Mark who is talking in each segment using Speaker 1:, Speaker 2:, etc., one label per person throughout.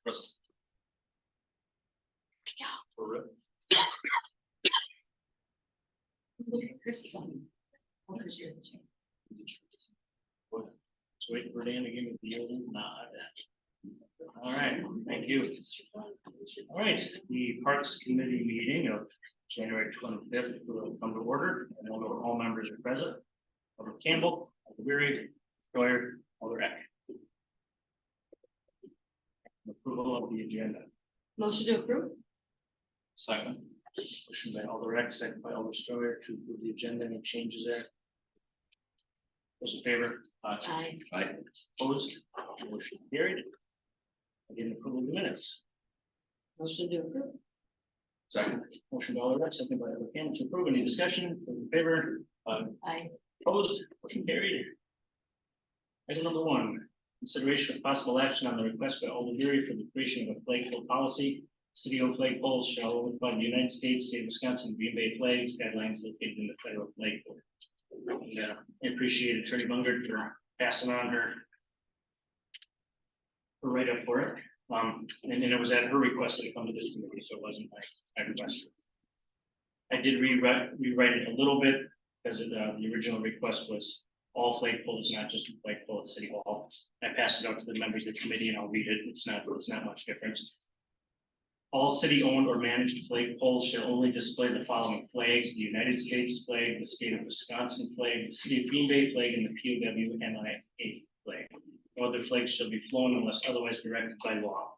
Speaker 1: Present.
Speaker 2: Chris is on.
Speaker 1: So wait for Dan to give me the old nod. All right, thank you. All right, the Parks Committee meeting of January 25th will come to order. I know that all members are present. Alder Campbell, Alder Weary, Steuer, Alder Eck. Approval of the agenda.
Speaker 2: Motion to approve.
Speaker 1: Second. Motion by Alder Eck, second by Alder Steuer to approve the agenda. Any changes there? Those in favor?
Speaker 2: Aye.
Speaker 1: Aye. Opposed? Motion carried. Again, approval of the minutes.
Speaker 2: Motion to approve.
Speaker 1: Second. Motion by Alder Eck, second by Alder Campbell to approve. Any discussion? Those in favor?
Speaker 2: Aye.
Speaker 1: Opposed? Motion carried. Item number 1. Consideration of possible action on the request by Alder Weary for the creation of a flagpole policy. City-owned flagpoles shall overfly the United States, state of Wisconsin, Green Bay flags, guidelines located in the federal flagpole. And I appreciate Attorney Bungert for passing on her write-up for it. And then it was at her request that it come to this committee, so it wasn't my request. I did rewrite it a little bit because the original request was all flagpoles, not just a flagpole at City Hall. I passed it out to the members of the committee and I'll read it. It's not much difference. All city-owned or managed flagpoles shall only display the following flags: the United States flag, the state of Wisconsin flag, the city of Green Bay flag, and the POW/MIA flag. No other flags shall be flown unless otherwise directed by law.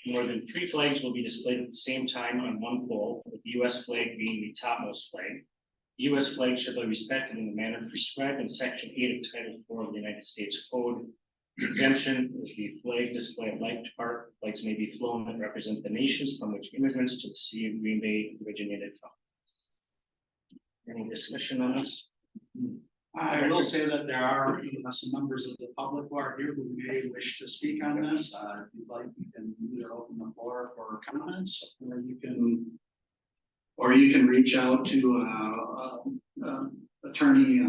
Speaker 1: More than 3 flags will be displayed at the same time on one pole, with the U.S. flag being the topmost flag. The U.S. flag shall be respected in the manner prescribed in Section 8 of Title 4 of the United States Code. The exemption is the flag display at Light Park. Flags may be flown that represent the nations from which immigrants to the city of Green Bay originated from. Any discussion on this?
Speaker 3: I will say that there are some members of the public who are here who may wish to speak on this. If you'd like, you can either open the floor for comments, or you can reach out to Attorney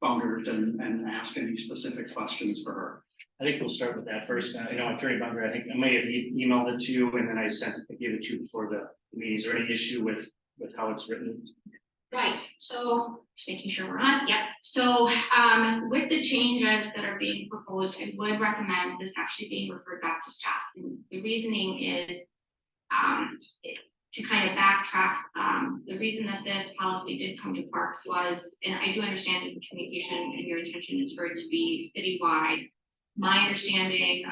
Speaker 3: Bungert and ask any specific questions for her.
Speaker 1: I think we'll start with that first. Attorney Bungert, I think I may have emailed it to you, and then I gave it to you before the meeting. Is there any issue with how it's written?
Speaker 4: Right, so making sure we're on, yep. So with the changes that are being proposed, I would recommend this actually being referred back to staff. And the reasoning is to kind of backtrack. The reason that this policy did come to Parks was, and I do understand that the communication and your intention is for it to be citywide. My understanding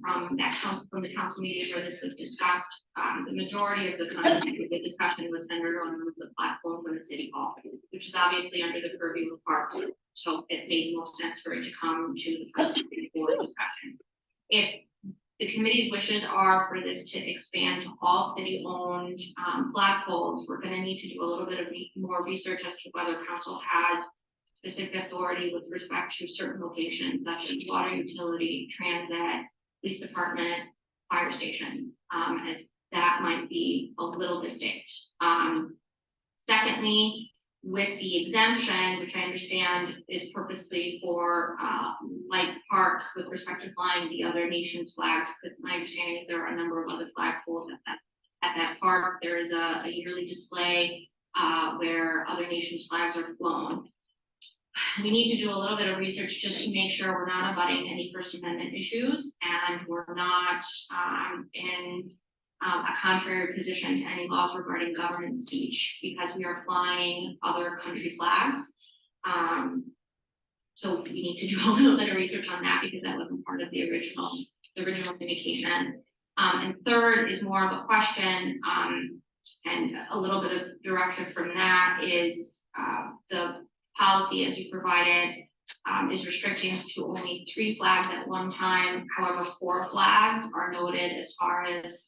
Speaker 4: from the council meeting where this was discussed, the majority of the content of the discussion was centered around the platform for the city hall, which is obviously under the purview of Parks. So it made most sense for it to come to the Parks Committee for discussion. If the committee's wishes are for this to expand to all city-owned flagpoles, we're going to need to do a little bit of more research as to whether council has specific authority with respect to certain locations such as water utility, transit, police department, fire stations, as that might be a little distinct. Secondly, with the exemption, which I understand is purposely for Light Park with respect to flying the other nation's flags, because my understanding is there are a number of other flagpoles at that park. There is a yearly display where other nations' flags are flown. We need to do a little bit of research just to make sure we're not abutting any First Amendment issues and we're not in a contrary position to any laws regarding government speech, because we are flying other country flags. So we need to do a little bit of research on that because that wasn't part of the original communication. And third is more of a question, and a little bit of directive from that is the policy as you provided is restricting to only 3 flags at one time. However, 4 flags are noted as far as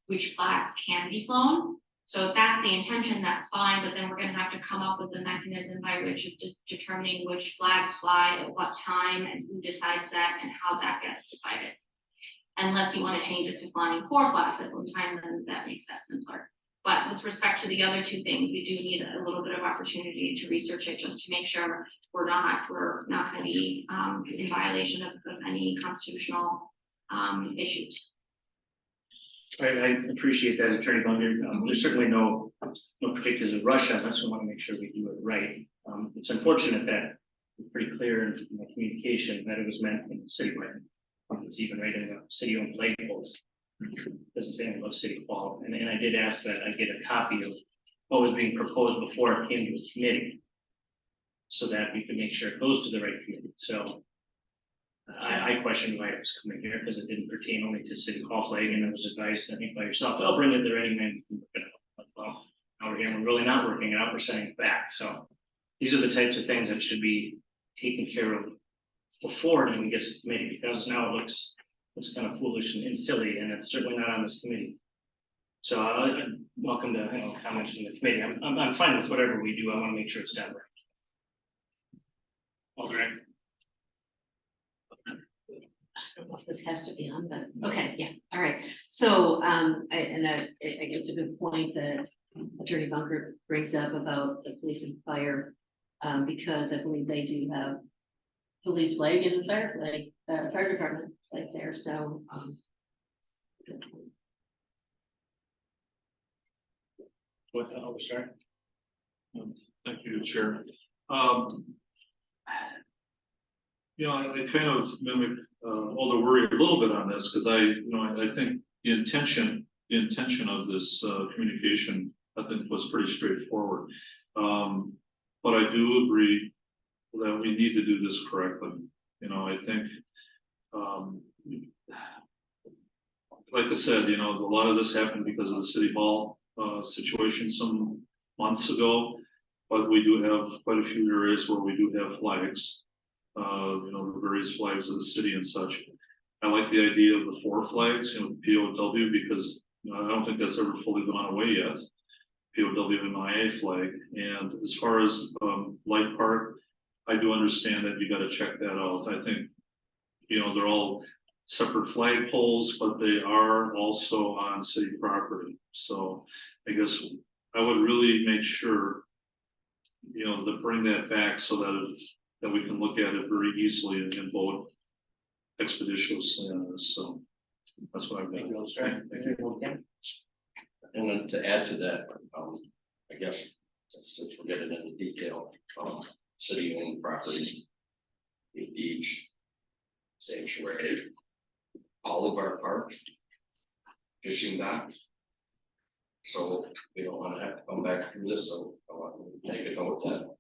Speaker 4: which flags can be flown. So if that's the intention, that's fine, but then we're going to have to come up with a mechanism by which of determining which flags fly at what time and who decides that and how that gets decided. Unless you want to change it to flying 4 flags at one time, then that makes that simpler. But with respect to the other 2 things, we do need a little bit of opportunity to research it just to make sure we're not going to be in violation of any constitutional issues.
Speaker 1: I appreciate that, Attorney Bunger. There's certainly no particular rush on this. We want to make sure we do it right. It's unfortunate that it's pretty clear in the communication that it was meant in citywide. It's even right in the city-owned flagpoles. Doesn't say anything about City Hall. And I did ask that I get a copy of what was being proposed before it came to the committee, so that we could make sure it goes to the right committee. So I questioned why it was coming here, because it didn't pertain only to City Hall flag, and it was advised, I think, by yourself, I'll bring it there anyway. Well, now we're here, we're really not working it out, we're sending it back. So these are the types of things that should be taken care of before it even gets to the committee, because now it looks kind of foolish and silly, and it's certainly not on this committee. So I'm welcome to, comments from the committee. I'm fine with whatever we do. I want to make sure it's done right. All right.
Speaker 2: I don't know if this has to be on, but, okay, yeah, all right. So, I guess it's a good point that Attorney Bunker brings up about the police and fire. Because I believe they do have police flag and fire flag, fire department flag there, so,
Speaker 1: What, sorry?
Speaker 5: Thank you, Chair. I kind of mimic Alder Worry a little bit on this, because I think the intention of this communication, I think, was pretty straightforward. But I do agree that we need to do this correctly. I think, like I said, a lot of this happened because of the City Hall situation some months ago, but we do have quite a few areas where we do have flags, the various flags of the city and such. I like the idea of the 4 flags, POW, because I don't think that's ever fully gone away yet. POW and MIA flag. And as far as Light Park, I do understand that you got to check that out. I think, they're all separate flag poles, but they are also on city property. So I guess I would really make sure, to bring that back so that we can look at it very easily and vote expeditiously on this. So that's what I've
Speaker 1: Thank
Speaker 5: got.
Speaker 1: you, sir.
Speaker 5: Thank you.
Speaker 6: And then to add to that, I guess, since we're getting into detail, city-owned properties, the beach, sanctuary, all of our parks, fishing docks. So we don't want to have to come back through this, so I want to make a note that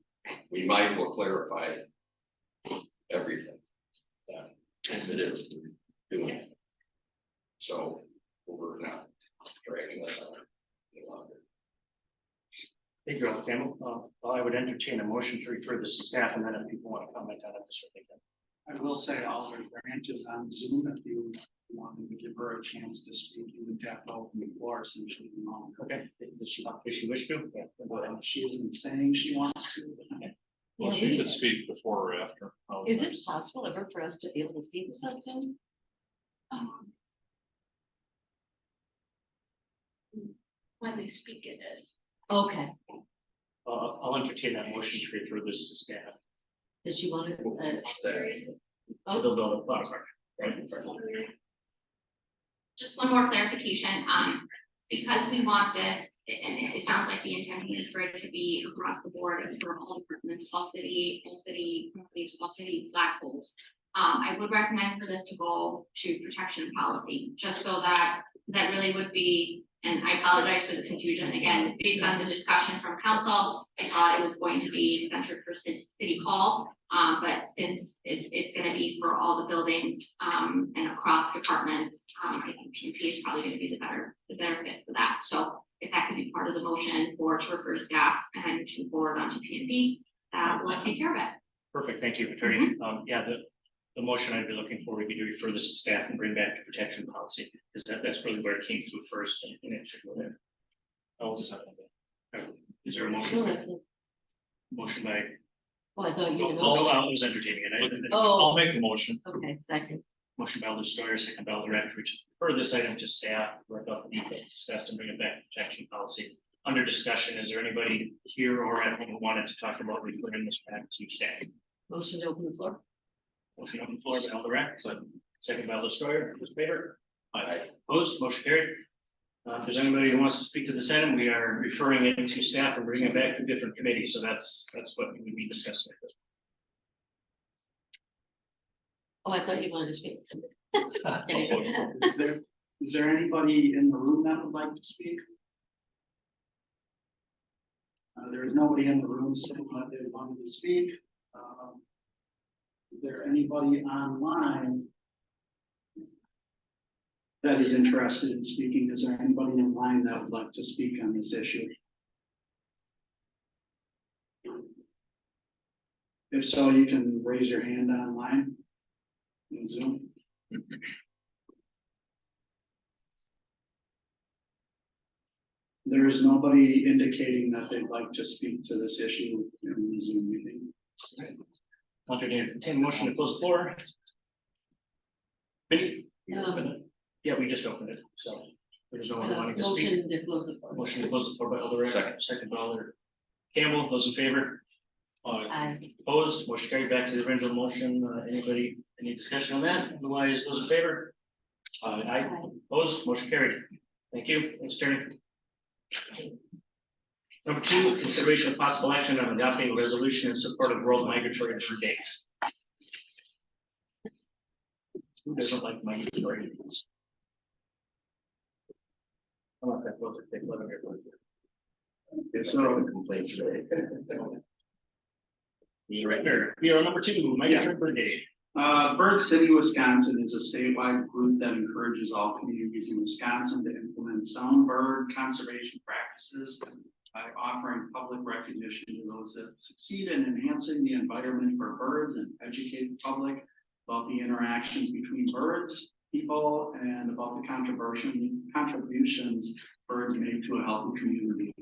Speaker 6: we might as well clarify everything that it is doing it. So we're not dragging this on any longer.
Speaker 1: Thank you, Alder Campbell. I would entertain a motion to refer this to staff, and then if people want to comment on it, certainly can.
Speaker 3: I will say Alder Branch is on Zoom. If you wanted to give her a chance to speak, you would have to open the floor since she's on.
Speaker 1: Okay, does she wish to? Yeah, go ahead.
Speaker 3: She isn't saying she wants to.
Speaker 5: Well,
Speaker 2: Yeah,
Speaker 5: she
Speaker 2: we-
Speaker 5: could speak before or after.
Speaker 2: is it possible ever for us to be able to see this on Zoom?
Speaker 4: When they speak, it is.
Speaker 2: Okay,
Speaker 1: I'll entertain that motion to refer this to staff.
Speaker 2: does she want to,
Speaker 1: So they'll build a plaza, right?
Speaker 4: Just one more clarification, because we want this, and it sounds like the intention is for it to be across the board and for all departments, all city companies, all city flagpoles. I would recommend for this to go to protection policy, just so that really would be, and I apologize for the confusion, again, based on the discussion from council, I thought it was going to be centered for city hall. But since it's gonna be for all the buildings, and across departments, I think PNP is probably gonna be the better fit for that. So if that could be part of the motion for to refer to staff and to forward on to PNP, we'll take care of it.
Speaker 1: Perfect, thank you, Attorney. Yeah, the motion I'd be looking for would be to refer this to staff and bring back to protection policy, because that's really where it came through first, and it should go there. I'll second that. Is there a motion? Motion by,
Speaker 2: oh, I thought you
Speaker 1: oh,
Speaker 2: did.
Speaker 1: I was entertaining it.
Speaker 2: Oh,
Speaker 5: I'll make the motion.
Speaker 2: okay, second.
Speaker 1: Motion by Alder Steuer, second by Alder Eckert, refer this item to staff, work out the details, discuss and bring it back to protection policy. Under discussion, is there anybody here or at home who wanted to talk about referring this back to staff?
Speaker 2: Motion to open the floor.
Speaker 1: Motion on the floor by Alder Eckert, second by Alder Steuer, those in favor?
Speaker 6: Aye.
Speaker 1: Opposed, motion carried. If there's anybody who wants to speak to this item, we are referring it to staff and bringing it back to different committees, so that's what we would be discussing.
Speaker 2: Oh, I thought you wanted to speak.
Speaker 3: Is there anybody in the room that would like to speak? There is nobody in the room saying that they wanted to speak. Is there anybody online that is interested in speaking? Is there anybody online that would like to speak on this issue? If so, you can raise your hand online in Zoom. There is nobody indicating that they'd like to speak to this issue in the Zoom meeting.
Speaker 1: I'll entertain a motion to close the floor. Vinnie? Yeah, we just opened it, so there's no one wanting to speak.
Speaker 2: Motion to close the floor.
Speaker 1: Motion to close the floor by Alder, second by Alder Campbell, those in favor?
Speaker 2: Aye.
Speaker 1: Opposed, motion carried back to the original motion. Anybody, any discussion on that? Otherwise, those in favor? Aye. Opposed, motion carried. Thank you. Thanks, Attorney. Number 2, consideration of possible action on adopting a resolution in support of World Migratory Bird Days. Who doesn't like migratory birds? I want that book, they love it.
Speaker 6: So complaints today.
Speaker 1: You're right there. We are on number 2, Migratory Bird Day.
Speaker 3: Bird City, Wisconsin is a statewide group that encourages all communities in Wisconsin to implement sound bird conservation practices by offering public recognition to those that succeed in enhancing the environment for birds and educate the public about the interactions between birds, people, and about the contributions birds make to a healthy community.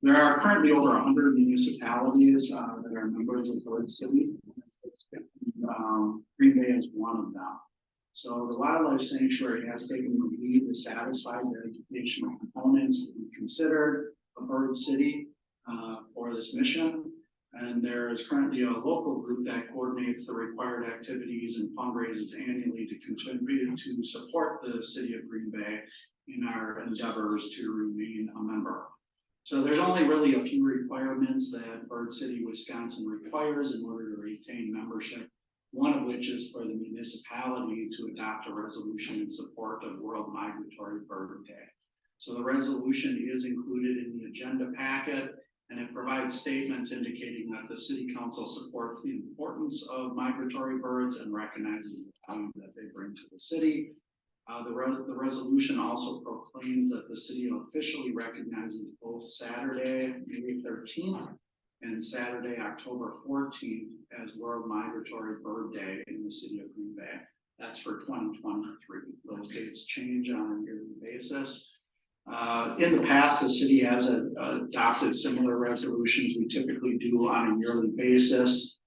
Speaker 3: There are currently over 100 municipalities that are members of Bird City. Green Bay is one of them. So the Wildlife Sanctuary has taken the lead to satisfy the educational components to be considered a bird city for this mission. And there is currently a local group that coordinates the required activities and fundraisers annually to contribute to support the city of Green Bay in our endeavors to remain a member. So there's only really a few requirements that Bird City, Wisconsin requires in order to retain membership. One of which is for the municipality to adopt a resolution in support of World Migratory Bird Day. So the resolution is included in the agenda packet, and it provides statements indicating that the city council supports the importance of migratory birds and recognizes the value that they bring to the city. The resolution also proclaims that the city officially recognizes both Saturday, May 13th, and Saturday, October 14th, as World Migratory Bird Day in the city of Green Bay. That's for 2023. Those dates change on a yearly basis. In the past, the city has adopted similar resolutions. We typically do on a yearly basis.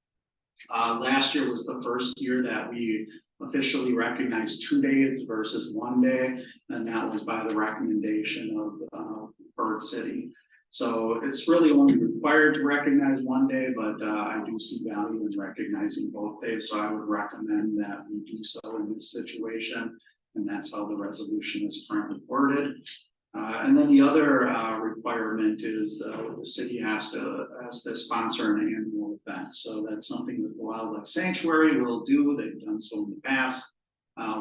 Speaker 3: Last year was the first year that we officially recognized 2 days versus 1 day, and that was by the recommendation of Bird City. So it's really only required to recognize 1 day, but I do see value in recognizing both days. So I would recommend that we do so in this situation, and that's how the resolution is currently worded. And then the other requirement is the city has to sponsor an annual event. So that's something that the Wildlife Sanctuary will do. They've done so in the past.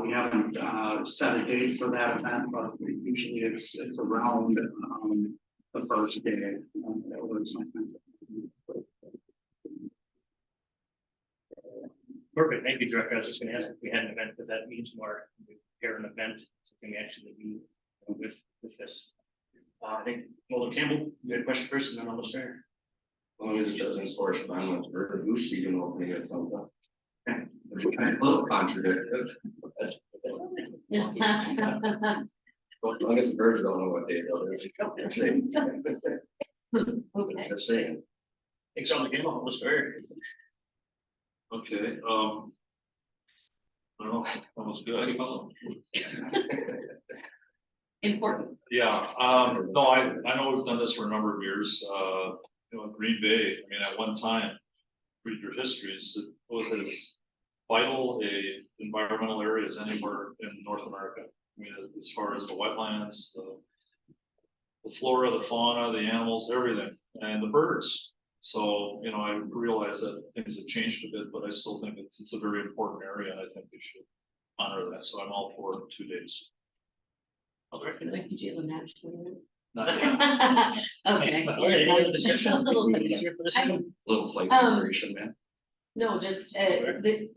Speaker 3: We haven't set a date for that event, but usually it's around the first day or something.
Speaker 1: Perfect, thank you, Director. I was just going to ask if we had an event, but that means more. We prepare an event, something we actually do with this. I think Alder Campbell, you had a question first, and then Alder Strayer.
Speaker 6: As long as it doesn't correspond with bird goose season opening or something. Kind of a little contradictory. As long as the birds don't know what day they're saying.
Speaker 2: Okay.
Speaker 6: Just saying.
Speaker 1: Thanks, Alder Campbell, Alder Strayer.
Speaker 5: Okay, I don't know, almost good.
Speaker 2: Important.
Speaker 7: Yeah, no, I know we've done this for a number of years, Green Bay, I mean, at one time, read your histories, it was as vital a environmental area as anywhere in North America. I mean, the as far as the wetlands, the flora, the fauna, the animals, everything, and the birds. So, you know, I realize that things have changed a bit, but I still think it's a very important area, and I think we should honor that, so I'm all for 2 days.
Speaker 1: Okay.
Speaker 2: Did you have a match for it?
Speaker 7: Not yet.
Speaker 2: Okay.
Speaker 1: All right, any other discussion?
Speaker 2: A little bit.
Speaker 1: Here for this one?
Speaker 6: Little flight
Speaker 2: Um,
Speaker 6: preparation, man.
Speaker 2: No, just, there's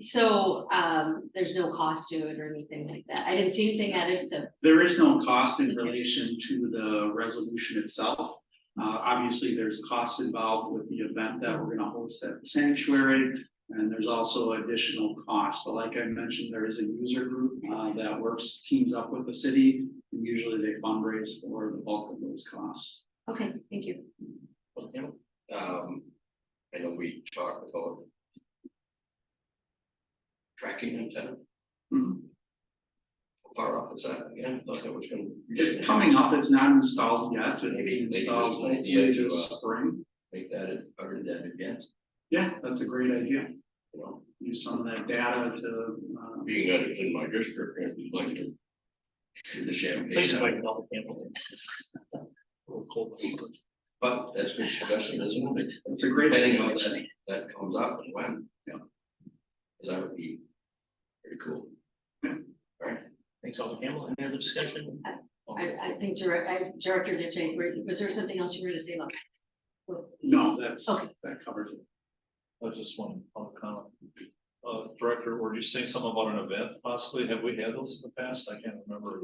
Speaker 2: no cost to it or anything like that. I didn't see anything added, so.
Speaker 3: There is no cost in relation to the resolution itself. Obviously, there's costs involved with the event that we're gonna host at the sanctuary. And there's also additional costs, but like I mentioned, there is a user group that works, teams up with the city. And usually they fundraise for the bulk of those costs.
Speaker 2: Okay, thank you.
Speaker 1: Okay.
Speaker 6: I know we talked about tracking antenna.
Speaker 3: Mhm.
Speaker 6: How far off is that? Again, thought that was gonna.
Speaker 3: It's coming up, it's not installed yet, it'll be
Speaker 6: Maybe just
Speaker 3: installed
Speaker 6: an idea
Speaker 3: hopefully
Speaker 6: to,
Speaker 3: this spring.
Speaker 6: Make that, or that again,
Speaker 3: Yeah, that's a great idea.
Speaker 6: you know,
Speaker 3: Use some of that data to,
Speaker 6: being that it's in my district, and we'd like to. Do the
Speaker 1: Please
Speaker 6: champagne,
Speaker 1: invite Paul Campbell.
Speaker 7: A little cold.
Speaker 6: but that's good suggestion, isn't it?
Speaker 3: it's a great
Speaker 6: Depending
Speaker 3: idea.
Speaker 6: on that comes up and when.
Speaker 3: Yeah.
Speaker 6: 'Cause that would be pretty cool.
Speaker 1: Thanks, Alder Campbell. Any other discussion?
Speaker 2: I think Director Ditching, was there something else you were gonna say about?
Speaker 3: No, that's,
Speaker 2: Okay.
Speaker 3: that covers it.
Speaker 7: I just want to comment. Director, were you saying something about an event possibly? Have we had those in the past? I can't remember.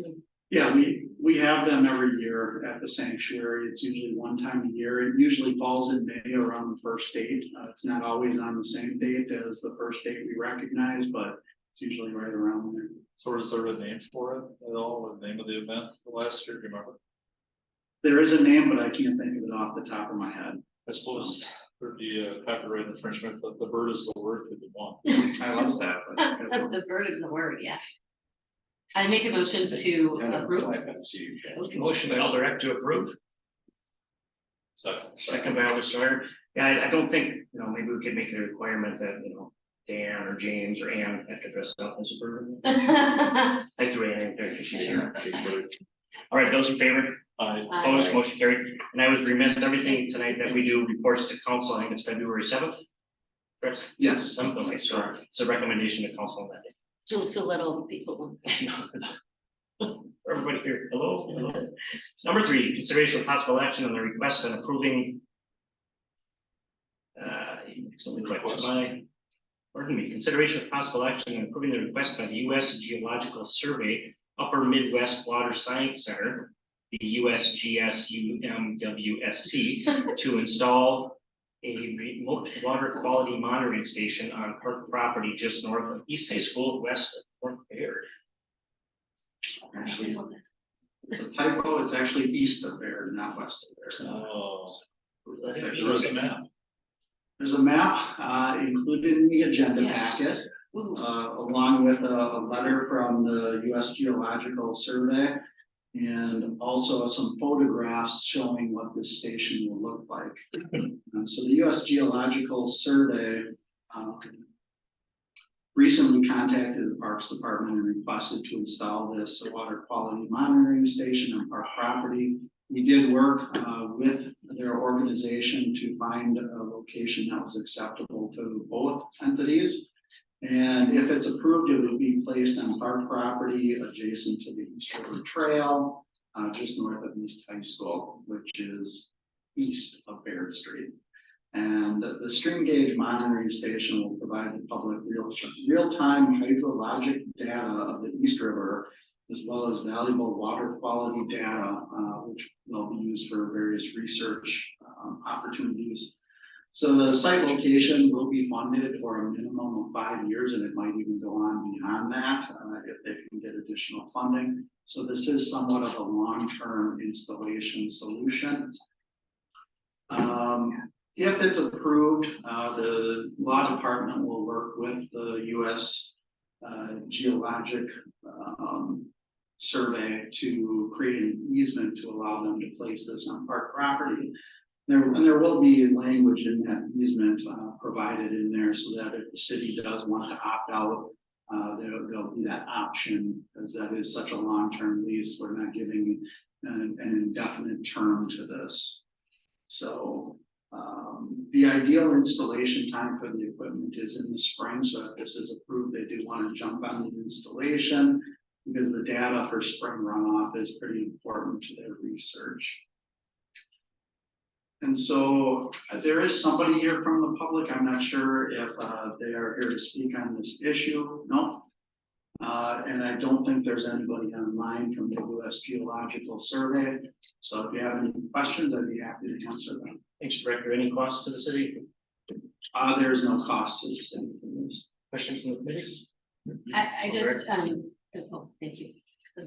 Speaker 3: Yeah, we have them every year at the sanctuary. It's usually one time a year. It usually falls in May around the first date. It's not always on the same date as the first date we recognize, but it's usually right around there.
Speaker 7: So is there a name for it at all, the name of the event last year, do you remember?
Speaker 3: There is a name, but I can't think of it off the top of my head.
Speaker 7: I suppose there'd be a copyright infringement, but the bird is the word could be one.
Speaker 3: I love that. but-
Speaker 2: The bird is the word, yeah. I make a motion to approve.
Speaker 1: Motion by Alder Eck to approve, second by Alder Sawyer. Yeah, I don't think, maybe we could make it a requirement that, Dan or James or Ann have to dress up as a bird. I threw Ann in there because she's here. All right, those in favor? Opposed, motion carried. And I was remiss, everything tonight that we do reports to council, I think it's February 7th. Correct?
Speaker 3: Yes.
Speaker 1: Okay, so it's a recommendation to council on that day.
Speaker 2: So little people.
Speaker 1: Everybody here, hello. Number 3, consideration of possible action on the request on approving. Something like pardon me, consideration of possible action on approving the request by the U.S. Geological Survey, Upper Midwest Water Science Center, the USGS-UMWSC, to install a remote water quality monitoring station on park property just north of East High School, west of Fort Baird.
Speaker 3: Actually, it's a typo, it's actually east of Baird, not west of Baird.
Speaker 7: Oh, there is a map.
Speaker 3: There's a map included in the agenda
Speaker 2: Yes.
Speaker 3: packet,
Speaker 2: Ooh.
Speaker 3: along with a letter from the U.S. Geological Survey, and also some photographs showing what this station will look like. So the U.S. Geological Survey recently contacted the Parks Department and requested to install this water quality monitoring station on park property. We did work with their organization to find a location that was acceptable to both entities. And if it's approved, it would be placed on park property adjacent to the East River Trail, just north of East High School, which is east of Baird Street. And the stream gauge monitoring station will provide the public real-time hydrologic data of the East River, as well as valuable water quality data, which will be used for various research opportunities. So the site location will be funded for a minimum of 5 years, and it might even go on beyond that if they can get additional funding. So this is somewhat of a long-term installation solution. If it's approved, the law department will work with the U.S. Geologic Survey to create an easement to allow them to place this on park property. There will be language in that easement provided in there so that if the city does want to opt out there'll be that option, because that is such a long-term lease. We're not giving an indefinite term to this. So, the ideal installation time for the equipment is in the spring, so if this is approved, they do want to jump on the installation, because the data for spring runoff is pretty important to their research. And so there is somebody here from the public. I'm not sure if they are here to speak on this issue. No. And I don't think there's anybody online from the U.S. Geological Survey. So if you have any questions, I'd be happy to answer them.
Speaker 1: Thanks, Director. Any cost to the city?
Speaker 3: There is no cost to the city for this.
Speaker 1: Questions from the committee?
Speaker 2: I just, oh, thank you.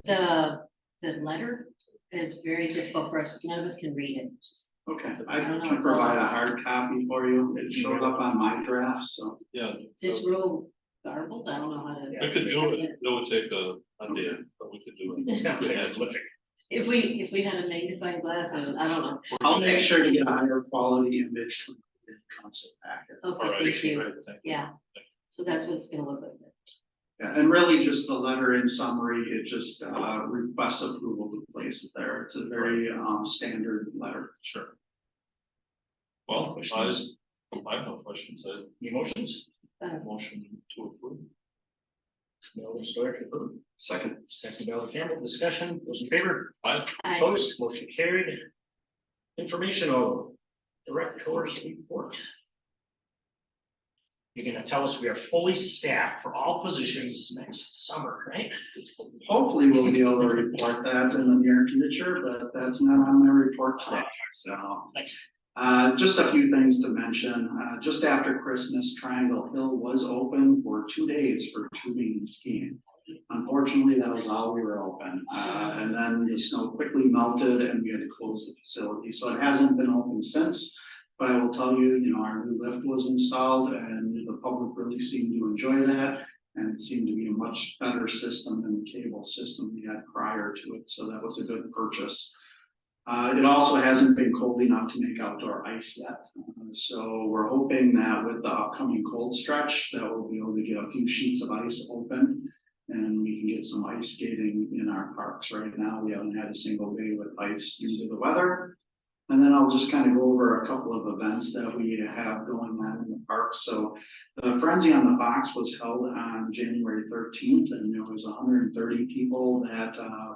Speaker 2: The letter is very difficult for us. None of us can read it. Just-
Speaker 3: Okay, I
Speaker 2: I don't know,
Speaker 3: can
Speaker 2: it's all-
Speaker 3: provide a hard copy for you. It showed up on my draft, so.
Speaker 7: Yeah,
Speaker 2: Just real garbled. I don't know how to.
Speaker 7: we could do it. It would take a day, but we could do
Speaker 1: It's
Speaker 7: it.
Speaker 1: not
Speaker 7: We
Speaker 1: really
Speaker 7: had to.
Speaker 1: prolific.
Speaker 2: If we had a magnifying glass, I don't know.
Speaker 3: I'll make sure to get a higher quality image from the council packet.
Speaker 7: All
Speaker 2: Okay,
Speaker 7: right,
Speaker 2: thank you.
Speaker 7: great, thank you.
Speaker 2: Yeah. So that's what it's gonna look like.
Speaker 3: Yeah, and really just the letter in summary, it just requests approval to place it there. It's a very standard letter.
Speaker 7: Sure. Well,
Speaker 1: Questions?
Speaker 7: I have no questions. I
Speaker 1: Any motions?
Speaker 7: motion to approve.
Speaker 1: No, Director approved.
Speaker 6: Second.
Speaker 1: Second, Bella Campbell, discussion, those in favor?
Speaker 2: I,
Speaker 1: Opposed, motion carried. Informational director's report. You're gonna tell us we are fully staffed for all positions next summer, right?
Speaker 3: Hopefully we'll be able to report that in the near future, but that's not on my report today, so.
Speaker 1: Thanks.
Speaker 3: Just a few things to mention. Just after Christmas, Triangle Hill was open for 2 days for tubing and skiing. Unfortunately, that was all we were open. And then the snow quickly melted and we had to close the facility. So it hasn't been open since. But I will tell you, our new lift was installed and the public really seemed to enjoy that. And it seemed to be a much better system than the cable system we had prior to it. So that was a good purchase. It also hasn't been cold enough to make outdoor ice yet. So we're hoping that with the upcoming cold stretch, that we'll be able to get a few sheets of ice open and we can get some ice skating in our parks. Right now, we haven't had a single day with ice due to the weather. And then I'll just kind of go over a couple of events that we have going on in the park. So the Frenzy on the Fox was held on January 13th, and there was 130 people that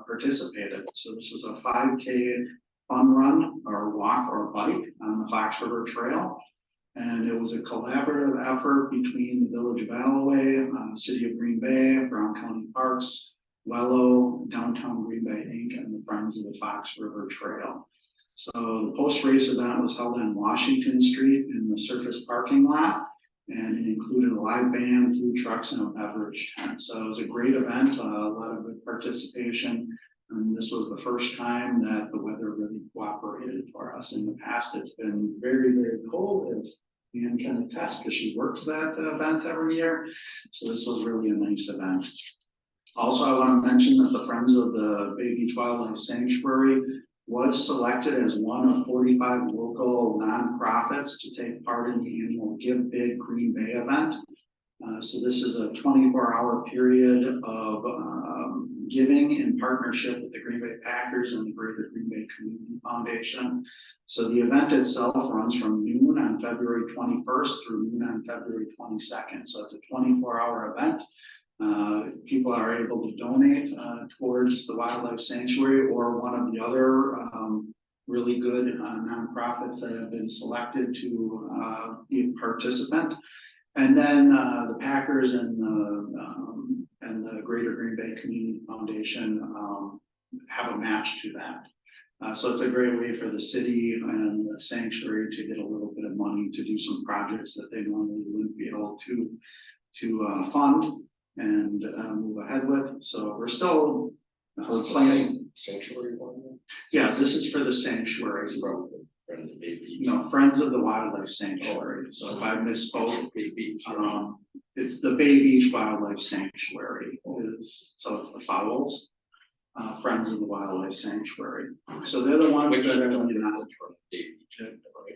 Speaker 3: participated. So this was a 5K fun run or walk or bike on the Fox River Trail. And it was a collaborative effort between the Village of Alloway, City of Green Bay, Brown County Parks, Wello, Downtown Green Bay Inc., and the Friends of the Fox River Trail. So the post-race event was held on Washington Street in the surface parking lot, and it included a live band, food trucks, and a beverage tent. So it was a great event, a lot of good participation. And this was the first time that the weather really cooperated for us. In the past, it's been very, very cold, as Ann can attest, because she works that event every year. So this was really a nice event. Also, I want to mention that the Friends of the Bay Beach Wildlife Sanctuary was selected as one of 45 local nonprofits to take part in the annual Give Big Green Bay event. So this is a 24-hour period of giving in partnership with the Green Bay Packers and the Greater Green Bay Community Foundation. So the event itself runs from noon on February 21st through noon on February 22nd. So it's a 24-hour event. People are able to donate towards the wildlife sanctuary or one of the other really good nonprofits that have been selected to be a participant. And then the Packers and the Greater Green Bay Community Foundation have a match to that. So it's a great way for the city and the sanctuary to get a little bit of money to do some projects that they normally wouldn't be able to fund and move ahead with. So we're still planning.
Speaker 6: Sanctuary one?
Speaker 3: Yeah, this is for the sanctuary.
Speaker 6: From Friends of Bay Beach.
Speaker 3: No, Friends of the Wildlife Sanctuary. So if I misspoke,
Speaker 6: Bay Beach.
Speaker 3: it's the Bay Beach Wildlife Sanctuary. So it's the Fowls, Friends of the Wildlife Sanctuary. So they're the ones
Speaker 6: Which
Speaker 3: that
Speaker 6: is
Speaker 3: are
Speaker 6: from
Speaker 3: going to
Speaker 6: Bay Beach.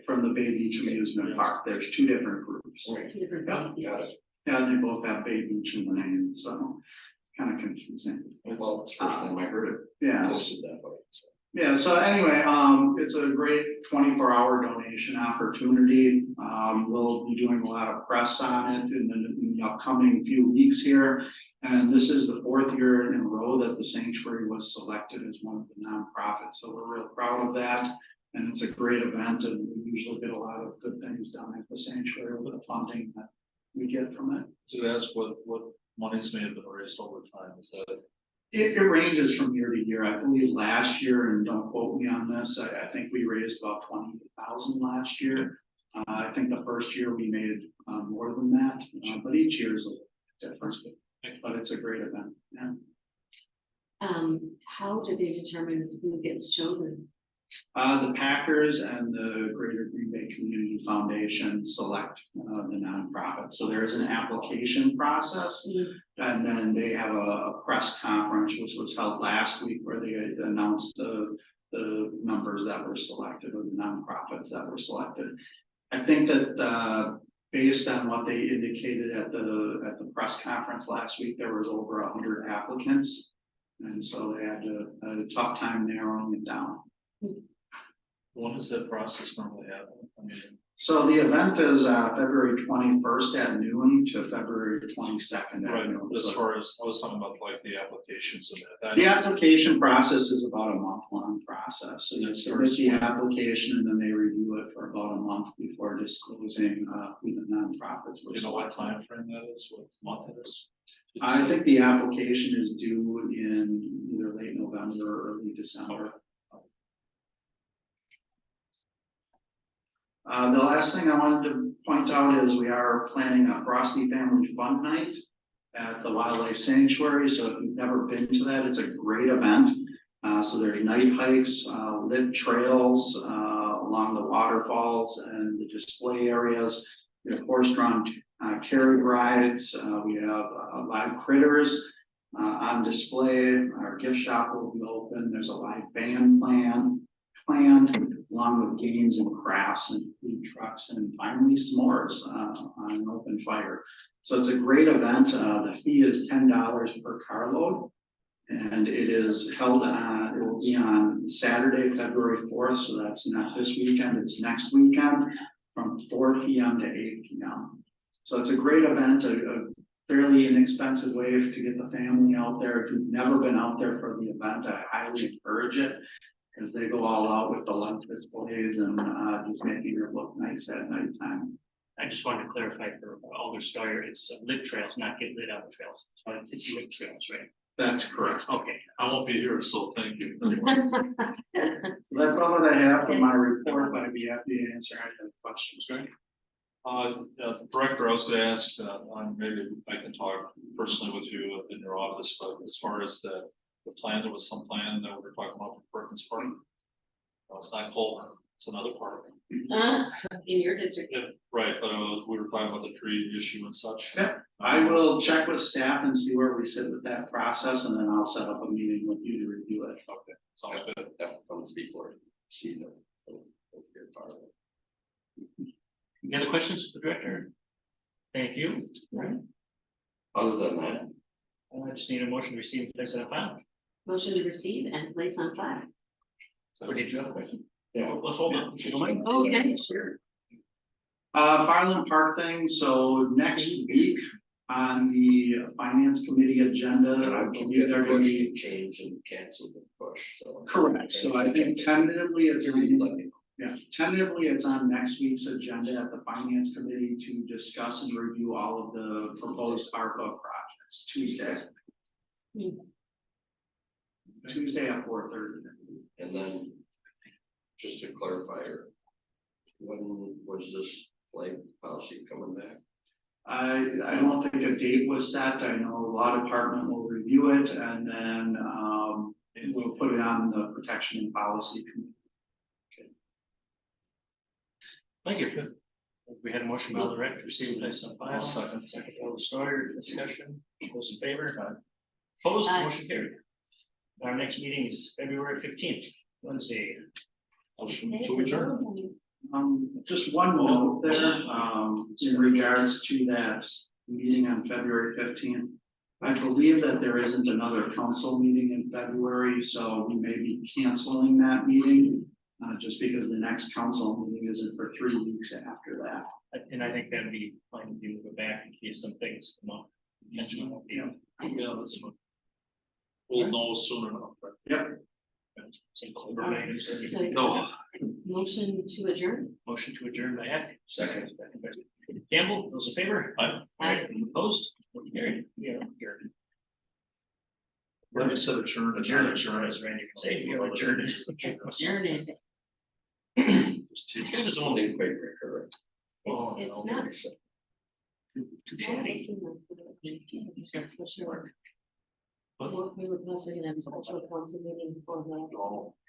Speaker 3: from the Bay Beach Amusement Park. There's two different groups.
Speaker 6: Right.
Speaker 2: two different
Speaker 3: Yeah,
Speaker 2: things.
Speaker 6: Got it.
Speaker 3: Yeah, they both have Bay Beach in the name, so kind of confusing.
Speaker 6: Well, it's the first time I heard it
Speaker 3: Yeah.
Speaker 6: posted that way. So.
Speaker 3: Yeah, so anyway, it's a great 24-hour donation opportunity. We'll be doing a lot of press on it in the upcoming few weeks here. And this is the 4th year in a row that the sanctuary was selected as one of the nonprofits. So we're real proud of that. And it's a great event, and we usually get a lot of good things done at the sanctuary with the funding that we get from it.
Speaker 7: So ask what monies may have been raised over time, is that?
Speaker 3: It ranges from year to year. I believe last year, and don't quote me on this, I think we raised about 20,000 last year. I think the first year we made more than that, but each year is a little different. But it's a great event. Yeah.
Speaker 2: How do they determine who gets chosen?
Speaker 3: The Packers and the Greater Green Bay Community Foundation select the nonprofit. So there is an application process, and then they have a press conference, which was held last week, where they announced the numbers that were selected, or the nonprofits that were selected. I think that based on what they indicated at the press conference last week, there was over 100 applicants, and so they had a tough time narrowing it down.
Speaker 7: When does that process normally happen? I mean,
Speaker 3: So the event is February 21st at noon to February 22nd at
Speaker 7: right,
Speaker 3: noon.
Speaker 7: as
Speaker 3: So
Speaker 7: far as, I was talking about like the applications and that.
Speaker 3: the application process is about a month-long process. So you
Speaker 7: That
Speaker 3: submit
Speaker 7: starts
Speaker 3: the
Speaker 7: when?
Speaker 3: application, and then they review it for about a month before disclosing who the nonprofits were.
Speaker 7: Do you know what
Speaker 3: selected.
Speaker 7: time frame that is, what month it is?
Speaker 3: I think the application is due in either late November or early December. The last thing I wanted to point out is we are planning a Frosty Family Fun Night at the Wildlife Sanctuary. So if you've never been to that, it's a great event. So there's night hikes, lit trails along the waterfalls and the display areas. We have horse-drawn carriage rides. We have live critters on display. Our gift shop will be open. There's a live band planned, along with games and crafts and food trucks, and finally s'mores on an open fire. So it's a great event. The fee is $10 per carload, and it is held it will be on Saturday, February 4th. So that's not this weekend, it's next weekend from 4 p.m. to 8 p.m. So it's a great event, a fairly inexpensive way to get the family out there. If you've never been out there for the event, I highly encourage it, because they go all out with the light displays and just making it look nice at nighttime.
Speaker 1: I just wanted to clarify for Alder Steuer, it's lit trails, not get lit out trails. So it's lit trails, right?
Speaker 3: That's correct.
Speaker 1: Okay.
Speaker 7: I won't be here, so thank you.
Speaker 3: That's all that I have for my report, but I'd be happy to answer any questions.
Speaker 7: Okay. Director, I was gonna ask, maybe I can talk personally with you in your office, but as far as the plan, there was some plan that we were talking about for Perkins Park. No, it's not Coleman, it's another park.
Speaker 2: In your district?
Speaker 7: Yeah, right, but we were talking about the tree issue and such.
Speaker 3: Yep. I will check with staff and see where we sit with that process, and then I'll set up a meeting with you to review it.
Speaker 7: Okay, sounds good.
Speaker 6: That comes before, see the part of it.
Speaker 1: Any other questions for the director? Thank you. All right.
Speaker 6: Other than that,
Speaker 1: I just need a motion to receive and place on file.
Speaker 2: Motion to receive and place on file.
Speaker 1: So did you have a question?
Speaker 6: yeah.
Speaker 1: Let's hold on. If you don't mind.
Speaker 2: Okay, sure.
Speaker 3: Farland Park thing, so next week on the finance committee agenda, I believe they're gonna be.
Speaker 6: Change and cancel the push, so.
Speaker 3: Correct, so I think tentatively it's on, tentatively it's on next week's agenda at the finance committee to discuss and review all of the proposed ARPA projects, Tuesday. Tuesday at 4:30.
Speaker 6: And then, just to clarify, when was this flag policy coming back?
Speaker 3: I don't think a date was set. I know law department will review it, and then we'll put it on the protection and policy committee.
Speaker 1: Thank you. We had a motion by the director to receive and place on file. Second by the Steuer. Discussion. Those in favor? Opposed?
Speaker 2: Aye.
Speaker 1: Motion carried. Our next meeting is February 15th, Wednesday.
Speaker 7: Motion to adjourn.
Speaker 3: Just one note there, in regards to that meeting on February 15th. I believe that there isn't another council meeting in February, so we may be canceling that meeting. Just because the next council meeting isn't for 3 weeks after that.
Speaker 1: And I think that'd be fine to do, go back in case some things come up. Mention, you know,
Speaker 7: Yeah, that's fine. We'll know soon enough, right?
Speaker 1: some clever items.
Speaker 2: So-
Speaker 7: No,
Speaker 2: Motion to adjourn?
Speaker 1: Motion to adjourn by Heck.
Speaker 6: Second.
Speaker 1: Second by Campbell, those in favor?
Speaker 7: Aye.
Speaker 1: Any opposed? Motion carried. We are adjourned.
Speaker 7: I just said adjourn,
Speaker 1: Adjourn, as Randy would say, we are adjourned.
Speaker 2: Adjourned.
Speaker 1: It's kind of its own,
Speaker 6: Only paper, correct?
Speaker 1: Oh,
Speaker 2: It's
Speaker 1: no.
Speaker 2: not.
Speaker 1: too chatty.
Speaker 2: It's got special work. We were possibly gonna have a special council meeting for the.
Speaker 7: no.